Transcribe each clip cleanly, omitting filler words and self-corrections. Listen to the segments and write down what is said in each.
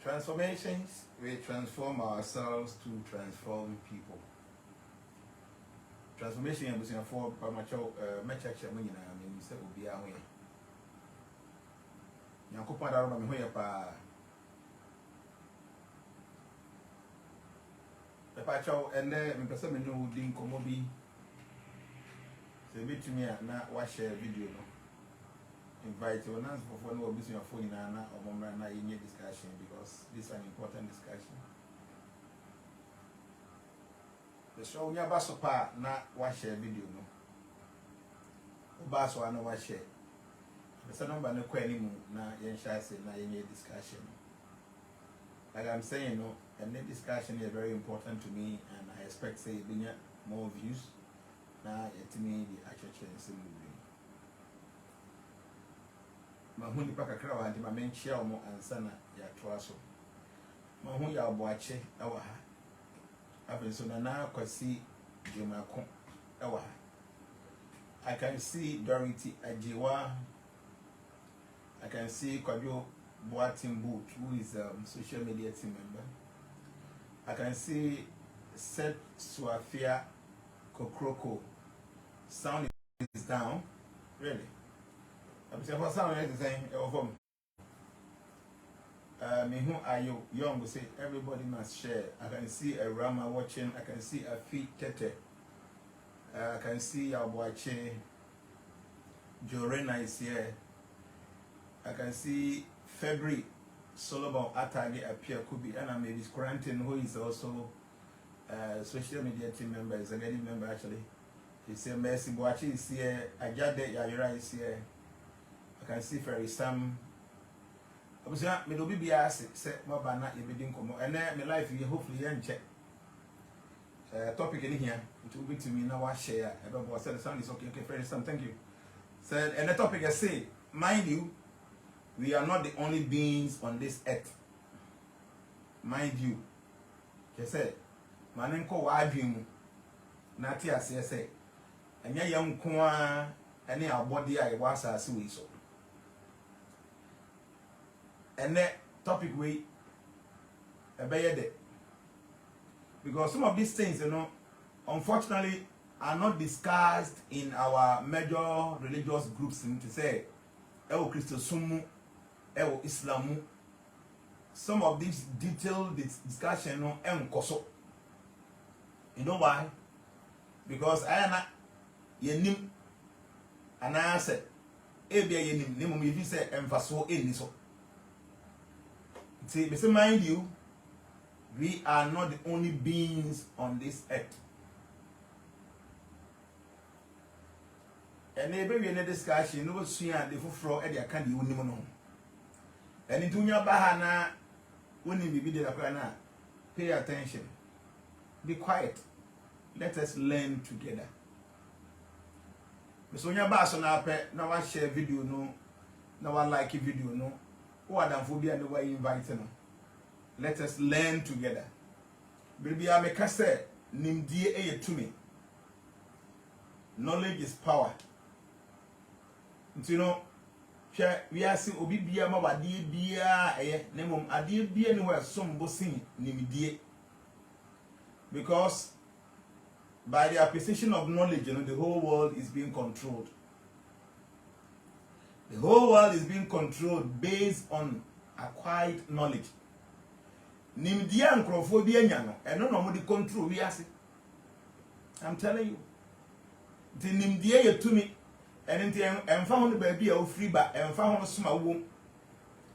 Transformations, we transform ourselves to transform people. Transformation is for Pamacho, Mechacha Munina, I mean, you will be away. Yankopa Darama Hoyapa. The Pacho, and then Person who didn't come over. Say, meet me at not watch a video. Invite you now for no business your phone in Nana or Mama in your discussion because this is an important discussion. The show your basso pa not watch a video no. Basso I no watch it. The son of no quenny na yen shy say na in your discussion. Like I'm saying no, and the discussion is very important to me and I expect say being more views na yet me the actual change. Mahuni paka krawa anti ma menchia omo ansana ya toaso mahu ya oboache ewa ha abenso na kwasi jemako ewa ha. I can see Dorothy Ajewa. I can see Kwajo Boatimboot, who is social media team member. I can see Seth Suafia Kokroko. Sound is down, really. I'm saying for some reason saying me who are you young will say everybody must share. I can see a Rama watching, I can see a feet tete, I can see our boache Jorena is here, I can see February Solomon Atage appear could be and maybe Quarantine who is also social media team member, is a lady member actually. He said Mercy Boachi is here, Ajade Yayura is here. I can see Ferry Sam. I was not me do be asked set more banana you be come and then my life you hopefully check topic in here it will be to me now I share about said the sound is okay Ferry Sam, thank you. Said and the topic I say, mind you, we are not the only beings on this earth. Mind you. He said, Manenko Wadium Natia say and ya young kwa any our body I was as so. And that topic we because some of these things, you know, unfortunately are not discussed in our major religious groups to say Ewo Christosumu, Ewo Islamu. Some of these detailed discussion no enkoso. You know why? Because I am yenim and I said ebia yenim nemu if you say emfaso eniso. See, mind you, we are not the only beings on this earth. And maybe we in a discussion, no see and the full at the candy unimono. And into your bahana, when you be there, pay attention. Be quiet. Let us learn together. So your bass on our pet, now I share video, no, now I like a video, no. What am phobia and the way inviting? Let us learn together. Baby, I make us say, Nimdie to me. Knowledge is power. You know, we are seeing Obibia Mabadi Bia, Nemum Adi Bia, anywhere some bossing Nimdie. Because by the acquisition of knowledge, you know, the whole world is being controlled. The whole world is being controlled based on acquired knowledge. Nimdia and Crophobia Nyano, and no more the control we are. I'm telling you. The Nimdia to me, and found the baby of free back and found a small womb.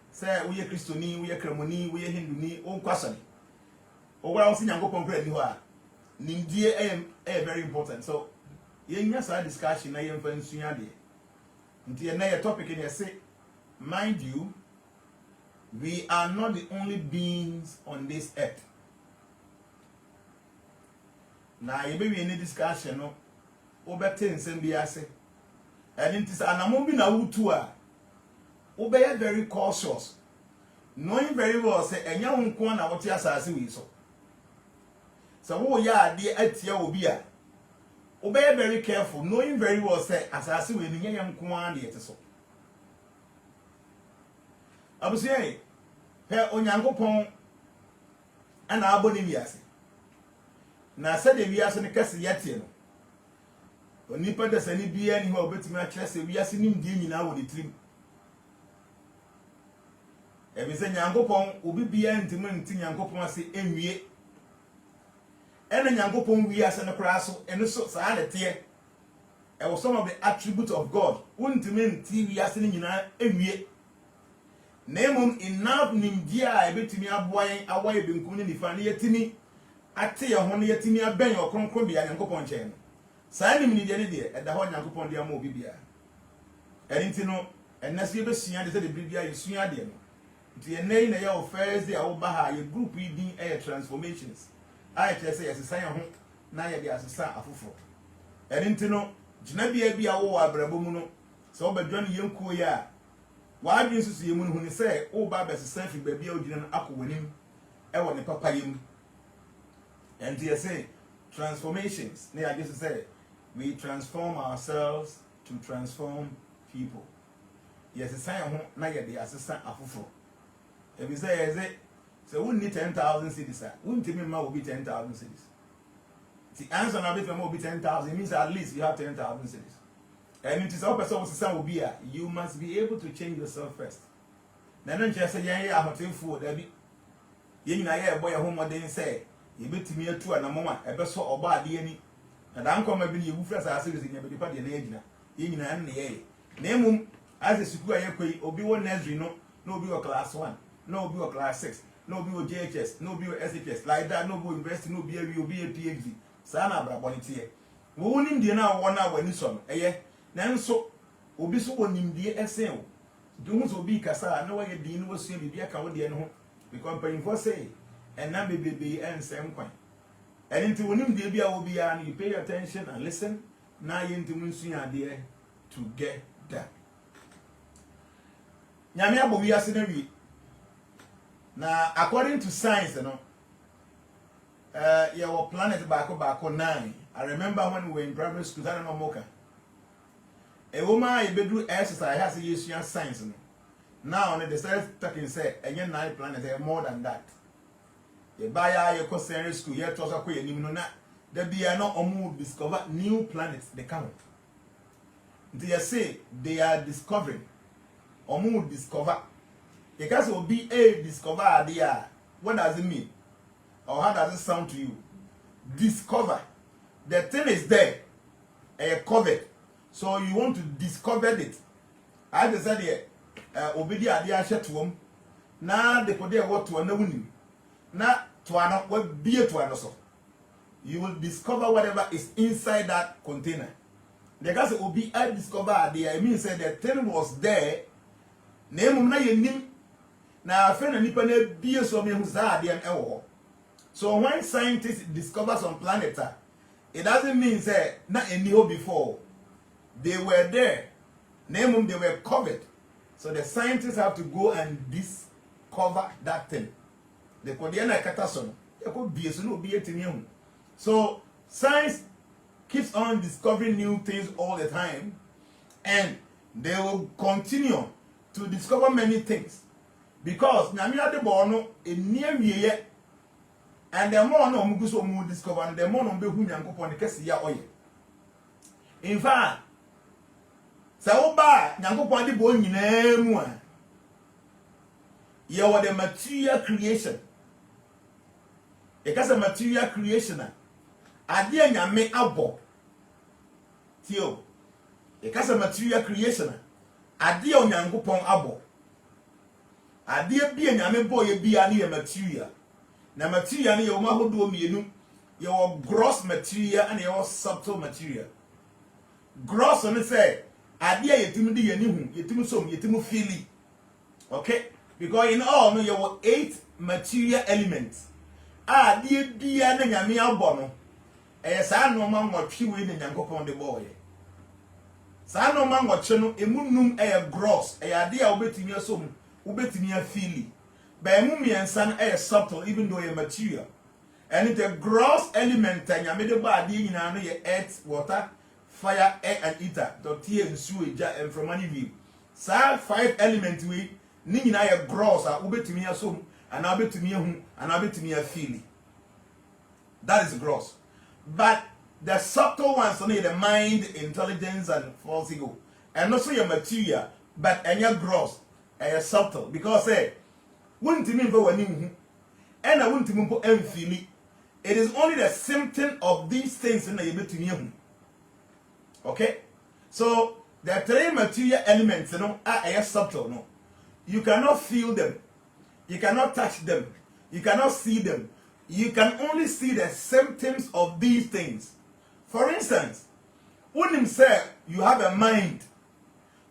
Say, we are Christoni, we are Cremoni, we are Hindu, own question. Or what else in Yango Concrete you are. Nimdia very important. So, yes, our discussion, I am for Sunyadi. Into another topic in here say, mind you, we are not the only beings on this earth. Now, you be in a discussion, no, over 10 say, and it is an amobi na utua. Obey very cautious, knowing very well say, and young corner what you assassin so. So, oh, yeah, dear at your obia. Obey very careful, knowing very well say assassin when young command yet so. I was saying, pe onyankopon ana aboni wiase na se de wiase ne kase yete no onipa de sani bia ni ho obetimi a kire se wiase nim die nyina wo de trim ebi se nyankopon obi bia ntimi nti nyankopon ase enwie ene nyankopon wiase ne kra so ene so saa de te e was some of the attributes of God untimi nti wiase ne nyina enwie nemum enough nimdia a ebetimi aboyen awaye benkum ne nifa ne yetimi ate ye ho ne yetimi aben okronkron bia nyankopon chen no saa nim ni de ne de eda ho nyankopon de ama obi bia erinti no enase ye besua de se de bibia ye sua de no nti enei na ye o first day a wo ba ha ye group yi din e transformations ai kire se ye sesa ye ho na ye de asesa afofo erinti no gina bia wo abrabo mu no so obadwan yenkuo ya wa bi nsusu ye mu hu ne se wo ba besesa fi ba bia ogina no akọwanim e wo ne papa yem and you say transformations ne I just say we transform ourselves to transform people yes say ho na ye de asesa afofo e bi say so we need 10,000 cities we need me ma will be 10,000 cities the answer na be will be 10,000 means at least you have 10,000 cities and it is our person will be you must be able to change yourself first na no just say yen ya hotemfo da bi yen na ye boy ho modern say ye betimi atu anamoma ebeso oba ade ani na dan koma bi ne ye wufra sa series nya be dipa de na yegina ye nyina ne ye na emum as school ayekoi obi wo nursery no no obi wo class 1 no obi wo class 6 no obi wo JHS no obi wo SHS like that no obi wo university no obi obi a PhD sa na abra bonite wo wonim die na wo na wani so no eye nanso obi so wonim die esen wo dumu so obi kasa na wo ye din no wo sua bibia ka wo de no ho because painful say and now baby and same coin and into wonim de bia wo bia you pay attention and listen na ye ntimu nsuya de to get that nyame abo wiase na wi na according to science no your planet back 9 I remember when we were in primary school that no moka a woman you bedu exercise has use science no now they started talking say enye 9 planet more than that ye baya ye ko secondary school ye to so ko ye nim no na da bia no omu discover new planets they come they say they are discovering omu discover ye can so be a discover there what does it mean or how does it sound to you discover the thing is there covered so you want to discover it I just said here obedi ade a hye to na de pode e what to na wunim na to ano what be to ano so you will discover whatever is inside that container the guy say obi I discover there I mean say the thing was there na emum na yenim na afa na nipa na bie so me hu za ade en ewo so when scientists discover some planet it doesn't mean say na any before they were there na emum they were covered so the scientists have to go and discover that thing the kodiana katason e ko bie so no bie timi hu so science keeps on discovering new things all the time and they will continue to discover many things because nyame ade bo no eni awieye and the more no mu guso mu discover the more no be hu nyankopon ne kese ya oye in fact sa oba nyankopon ade bo nyina mu a ye were the material creation because a material creation ade nyame abo tio because a material creation ade onyankopon abo ade bia nyame bo ye bia ne ye material na material ne ye ma hodo mienu ye wo gross material and ye wo subtle material gross on say ade yetim de ye ni hu yetim som yetim feeli okay because in all no ye wo 8 material elements ade bia na nyame abo no sa no ma nwotwe we ne nyankopon de boy sa no ma nwotwe no emunum gross ade a obetimi asom ubetimi afili ba emu miensa na subtle even though a material and it a gross element nyame de ba ade nyina no ye earth water fire air and ether to tie nsu eja and from any view sa 5 elements we ni nyina ye gross a obetumi asom and obetumi ahu and obetumi afeel. That is gross. But the subtle ones only the mind, intelligence, and false ego. And also your material, but and your gross and your subtle. Because wouldn't mean for one and I wouldn't mean for feel. It is only the symptom of these things in the ability to you. Okay? So the three material elements, you know, are subtle. No, you cannot feel them, you cannot touch them, you cannot see them. You can only see the symptoms of these things. For instance, when him say you have a mind,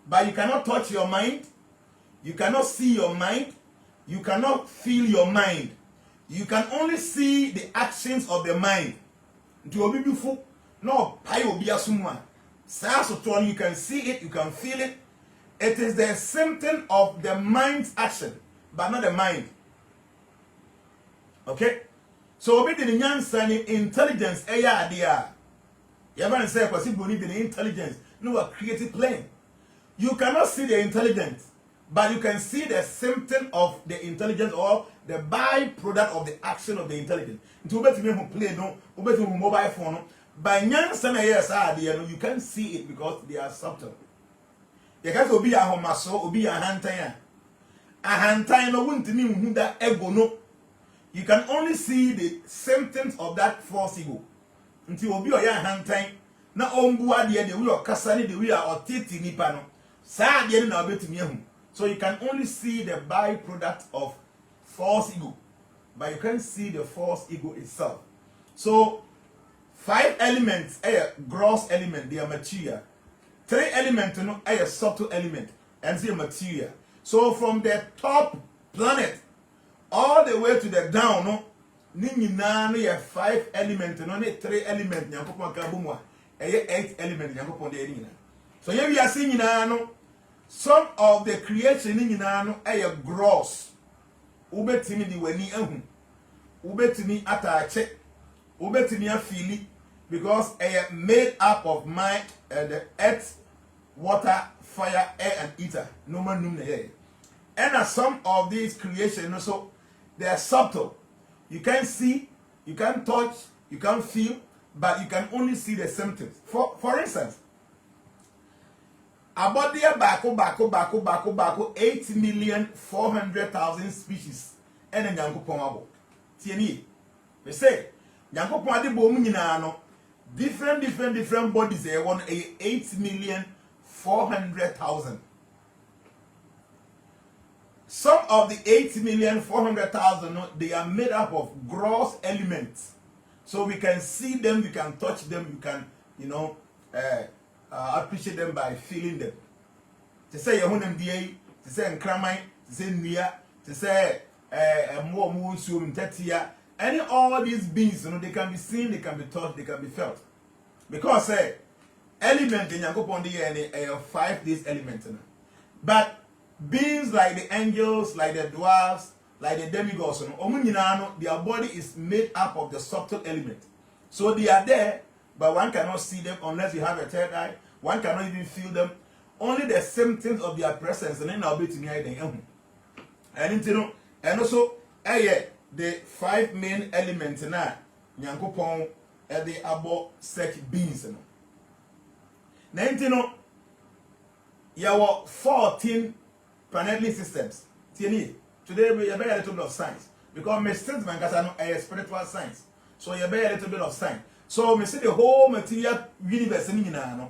but you cannot touch your mind, you cannot see your mind, you cannot feel your mind. You can only see the actions of the mind. No, you can see it, you can feel it. It is the symptom of the mind's action, but not the mind. Okay? So we did the intelligence idea. You ever say possible need the intelligence? No, a creative plane. You cannot see the intelligence, but you can see the symptom of the intelligence or the byproduct of the action of the intelligence. To bet me who play no, who bet me mobile phone. By idea, you can see it because they are subtle. You can't be a homaso, be a hantaya. A hantaya no wouldn't mean who that ego no. You can only see the symptoms of that false ego. Until you be a hand time, not on board the way of Cassani, the way of Titi Nipano. Sad yen now bet me. So you can only see the byproduct of false ego, but you can't see the false ego itself. So 5 elements are gross element, they are material. 3 elements are subtle element, and they are material. So from the top planet all the way to the down, no, ni 5 elements, no, 3 elements, nyankopon ka bumwa, 8 elements, nyankopon de ni. So here we are seeing no, some of the creation ni no are gross. Ubetimi di wani ehu, ubetimi atache, ubetimi afili, because they are made up of mind, the earth, water, fire, air, and ether. No man knew the air. And some of these creations also, they are subtle. You can't see, you can't touch, you can't feel, but you can only see the symptoms. For instance, about there bako 8,400,000 species. And then Yankopon abo. Tieni. We say Yankopon ade bo mu nyina no different bodies they want 8,400,000. Some of the 8,400,000 they are made up of gross elements. So we can see them, we can touch them, you can, appreciate them by feeling them. To say Yahunam DA, to say Nkramai, to say Nia, to say more Sum Tetia, and all these beings, they can be seen, they can be touched, they can be felt. Because element in Yakopon DNA 5 these elements. But beings like the angels, like the dwarfs, like the demigods, their body is made up of the subtle element. So they are there, but one cannot see them unless you have a third eye. One cannot even feel them. Only the symptoms of their presence, and then I'll be to me. And also, the 5 main elements na Nyankopon the abo such beings. Now, there were 14 planetary systems. Today we have a little bit of science because my statement is a spiritual science. So you have a little bit of science. So we see the whole material universe in there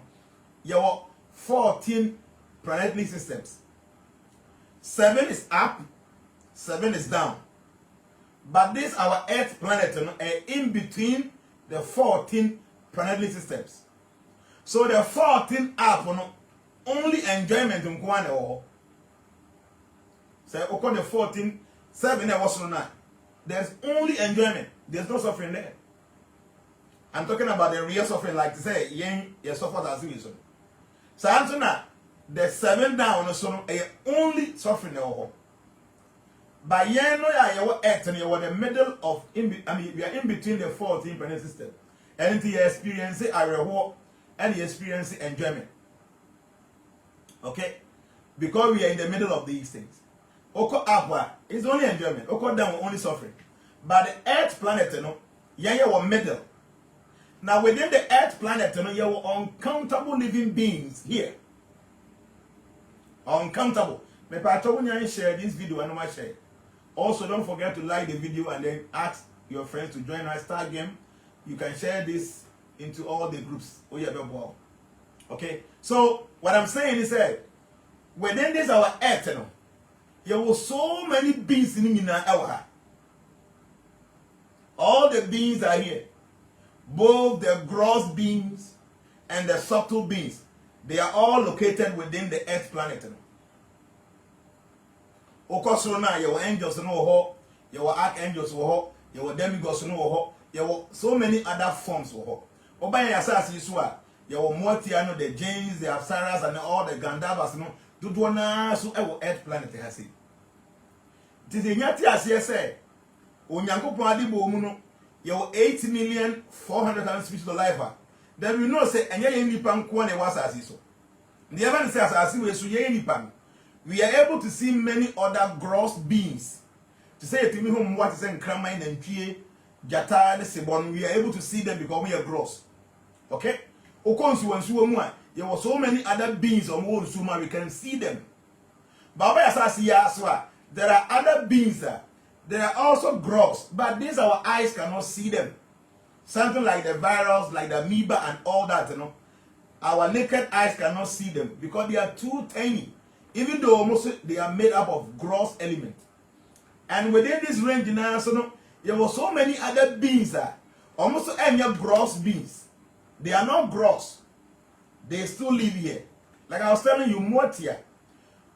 were 14 planetary systems. 7 is up, 7 is down. But this our Earth planet in between the 14 planetary systems. So the 14 up only enjoyment in one or so okay, the 14, 7 was not. There's only enjoyment. There's no suffering there. I'm talking about the real suffering, like to say, you suffer as you. So Antona, the 7 down so only suffering there. By you are Earth and you are the middle of we are in between the 14 planet system. And you experience a reward and you experience enjoyment. Okay? Because we are in the middle of these things. Oko up is only enjoyment. Oko down only suffering. But the Earth planet, yeah, were middle. Now within the Earth planet, you were uncountable living beings here. Uncountable. Me pato when you share this video, I know my share. Also, don't forget to like the video and then ask your friends to join our star game. You can share this into all the groups. Oh yeah, okay. So what I'm saying is that within this our Earth, there were so many beings in our. All the beings are here. Both the gross beings and the subtle beings. They are all located within the Earth planet. Okosrona, you were angels no ho, you were archangels ho, you were demigods no ho, you were so many other forms ho. Obaya Yasas Yisua, you were Mortiano, the Jains, the Apsaras, and all the Gandavas no, Dudwana, so ever Earth planet has it. Did the Yati as ye say, Unyanko Padi Bomuno, you were 8,400,000 species of life. Then we know say, and ye nipan kwane was as iso. The evidence says, as we so ye nipan. We are able to see many other gross beings. To say to me whom what is in Kramine and Pie, Jata, and Sebon, we are able to see them because we are gross. Okay? Okonsu and Suomwa, there were so many other beings on World Suma, we can see them. Baba Yasasiya Aswa, there are other beings there. They are also gross, but these our eyes cannot see them. Something like the virus, like the amoeba and all that, Our naked eyes cannot see them because they are too tiny. Even though almost they are made up of gross elements. And within this range now, there were so many other beings that almost any gross beings. They are not gross. They still live here. Like I was telling you, Mortia.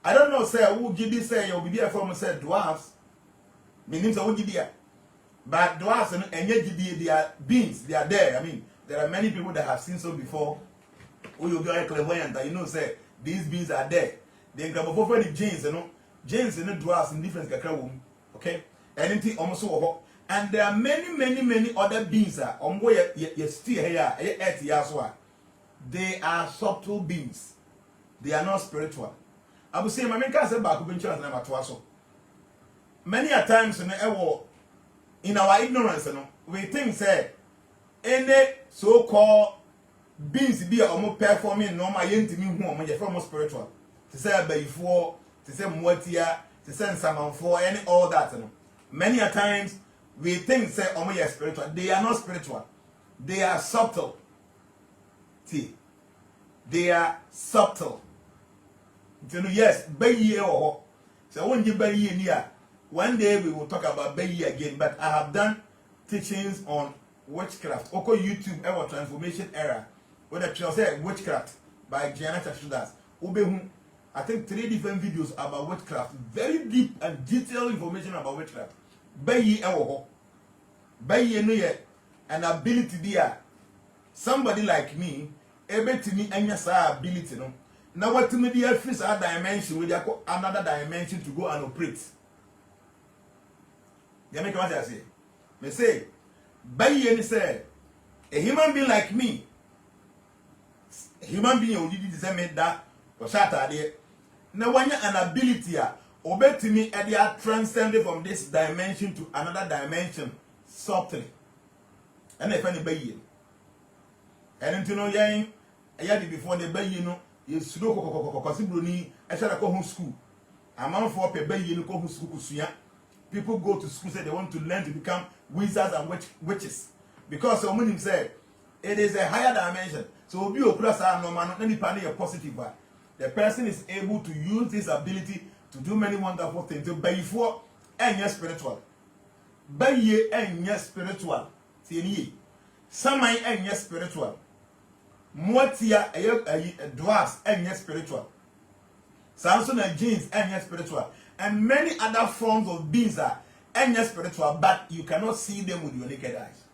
I don't know, say, who did this say, you'll be there from said dwarfs. Meaning, who did there? But dwarfs and yet they are beings, they are there. I mean, there are many people that have seen so before. Who you get clairvoyant that say, these beings are there. They grab over the Jains, Jains in the dwarfs in different kakra okay? Anything almost so. And there are many other beings that on where you still here, they are subtle beings. They are not spiritual. I would say, my main can't say back up in chance number 2. Many a times in our ignorance, we think say any so-called beings be almost performing normal yentimi who are from spiritual. To say before, to say Motia, to say Samanfo, and all that. Many a times we think say they are spiritual. They are not spiritual. They are subtle. See, they are subtle. Yes, Bayi or so when you Bayi near. One day we will talk about Bayi again, but I have done teachings on witchcraft. Oko YouTube ever transformation era. Where the channel say witchcraft by Jnana shoutouts. I think 3 different videos about witchcraft. Very deep and detailed information about witchcraft. Bayi ewo. Bayi no ye an ability there. Somebody like me, able to me any ability no. Now what to me the first dimension with another dimension to go and operate. You make what I say? Me say, Bayi any say a human being like me. A human being who did the made that or Saturday. Now when you an ability obey to me and they are transcended from this dimension to another dimension subtly. And if any Bayi. And until no yang a year before the Bayi you slow Bruni, I shall go home school. A man for a Bayi no go home school. People go to school say they want to learn to become wizards and witches. Because someone said it is a higher dimension. So be a plus no man, any panel a positive one. The person is able to use this ability to do many wonderful things. To buy for and yes spiritual. Buy ye and yes spiritual. See some and yes spiritual. Motia a dwarfs and yes spiritual. Samson and jeans and yes spiritual. And many other forms of beings are and yes spiritual, but you cannot see them with your naked eyes.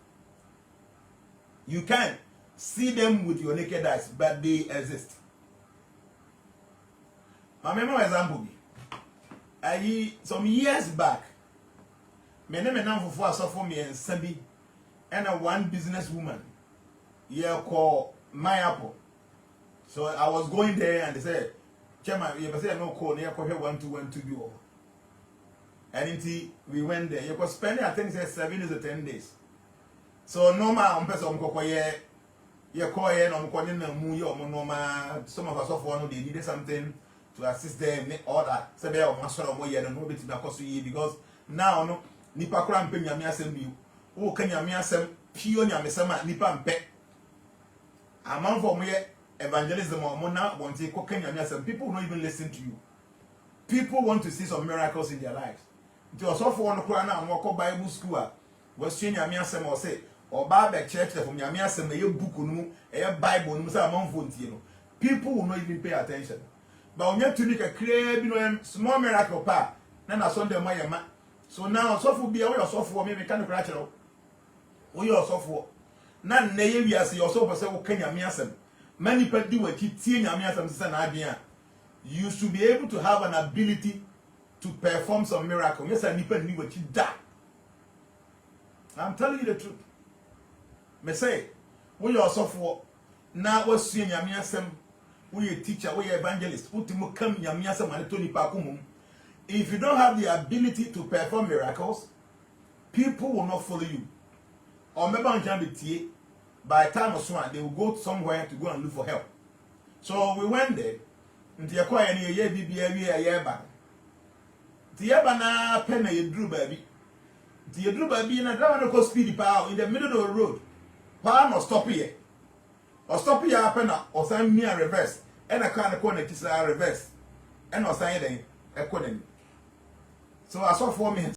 You can see them with your naked eyes, but they exist. My memory example some years back, my name is for me and Sabi, and a one businesswoman, called My Apple. So I was going there and they said, Chairman, you ever say no call near 1 to 1 to you. And until we went there, you could spend I think 7 to 10 days. So normal person you call here no normal. Some of us of one they needed something to assist them all that. So they are master of more no bit because now no nipa kura mpe nyame asem bi wo ka nyame asem pio nyame sama nipa mpe among for me evangelism or na want to ko ka nyame asem people don't even listen to you. People want to see some miracles in their lives. Nti osofo no kura na amoko Bible school a was nyame asem or say or Bible church from nyame asem e book no e Bible no say among for ntie no people will not even pay attention. But when you to make a clear small miracle pa na Sunday ma yema. So now suffer be away or suffer me can crash it. We are suffer. Na neye we as your so person will Kenya miasem. Many people do what keep seeing miasem sister idea. You should be able to have an ability to perform some miracle. Yes, I need what you da. I'm telling you the truth. Me say, we are suffer. Now was seeing miasem. We a teacher, we a evangelist. Ultimo come miasem and Tony Pakumum. If you don't have the ability to perform miracles, people will not follow you. Or maybe by the time of swan, they will go somewhere to go and look for help. So we went there, and the acquire any year BBA back. The Yabana pen a drew baby. The drew baby in a drama speedy power in the middle of the road. Palm or stop here. Or stop here pen or sign me a reverse. And a kind of corner to say reverse. And or sign a corner. So I saw 4 minutes.